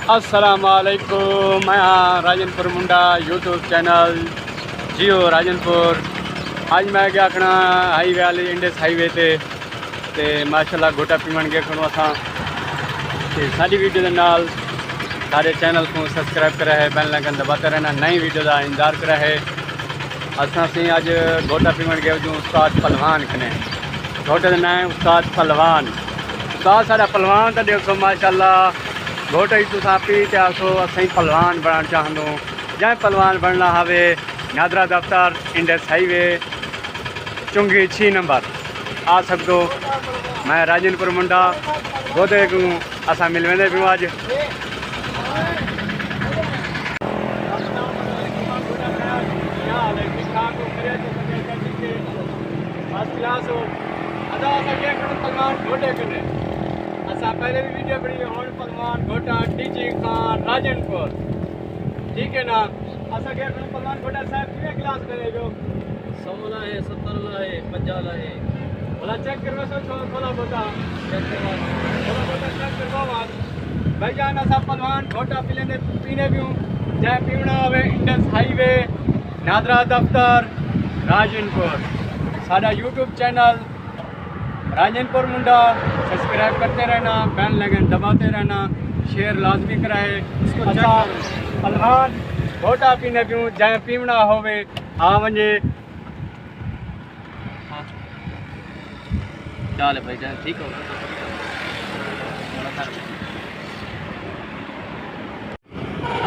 अस्सलामुअलैकुम। मैं हाँ राजनपुर मुंडा यूट्यूब चैनल जियो राजनपुर। आज मैं गया खड़ा हाईवे वाली इंडस हाईवे ते माशाल्लाह घोटा पीवन गया खड़ो असा ते सारी वीडियो के नाल सारे चैनल को सब्सक्राइब करा है, बेल आइकन दबाते रहना, नई वीडियो का इंतजार करा है। असा सी अज घोटा पीवन गए जो उस्ताद पहलवान कने घोटे का नाम है उस्ताद पहलवान। उस्ताद सारा पहलवान तो देखो माशाल्लाह घोटे ही तुसा पी ते आसो असी पहलवान बनना चाहूँ। जै पहलवान बनना हवे नादरा दफ्तर इंडस हाईवे चुंगी 6 नंबर आ सकते। मैं राजनपुर मुंडा घोटे को असा मिल वेंदे पियूं अज। पहलवान घोटे कने असा पहले भी वीडियो बनी हुण पहलवान घोटा टीचिंग खान राजनपुर, ठीक है ना। असा के पहलवान घोटा साहब कितने क्लास करे जो 16 है, 17 है, 50 है। भला चेक करवा सो थोड़ा बोता चेक करवा, थोड़ा बोता चेक करवा भाईजान। असा पहलवान घोटा पीने भी जै पीवना हवे इंडस हाईवे नादरा दफ्तर राजनपुर। साडा यूट्यूब चैनल राजनपुर मुंडा सब्सक्राइब करते रहना, बेल आइकन दबाते रहना, शेयर लाजमी कराए। अच्छा पहलवान घोटा पीने पियूं जै पीवना होवे आ वने चाल भाई जान ठीक हो।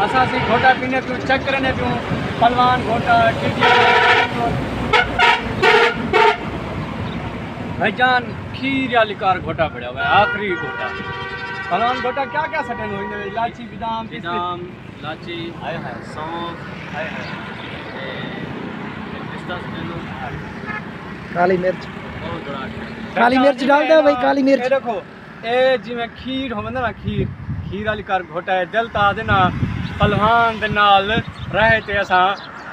असा सी घोटा पीने पियूं चेक करने पियूं पहलवान घोटा भाईजान खीर वाली कार घोटा पड़ा हुआ है, आखिरी घोटा पहलवान घोटा। क्या क्या सटन हो इनमें? इलायची बादाम बादाम इलायची हाय हाय सौंफ हाय हाय पिस्ता सटेलो काली मिर्च बहुत बड़ा काली मिर्च डाल दो भाई, काली मिर्च। ये देखो ए जिवें खीर होवे ना, खीर वाली कार घोटा है। दिल ताजे ना पहलवान दे नाल रहे ते असा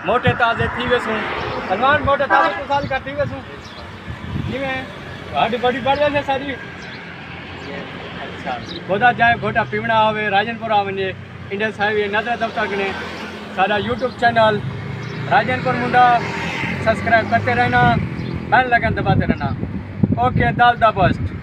मोटे ताजे थी वेसू। पहलवान मोटे ताजे को साल करती वेसू जिवें हड्डी बड़ी बढ़ जाए सारी। अच्छा घोटा जाए घोटा पीवना आवे राजनपुर आवने इंडस हाईवे नादरा दफ्तर कने सारा यूट्यूब चैनल राजनपुर मुंडा सब्सक्राइब करते रहना, बेल आइकन दबाते रहना। ओके दाल दा बस्ट।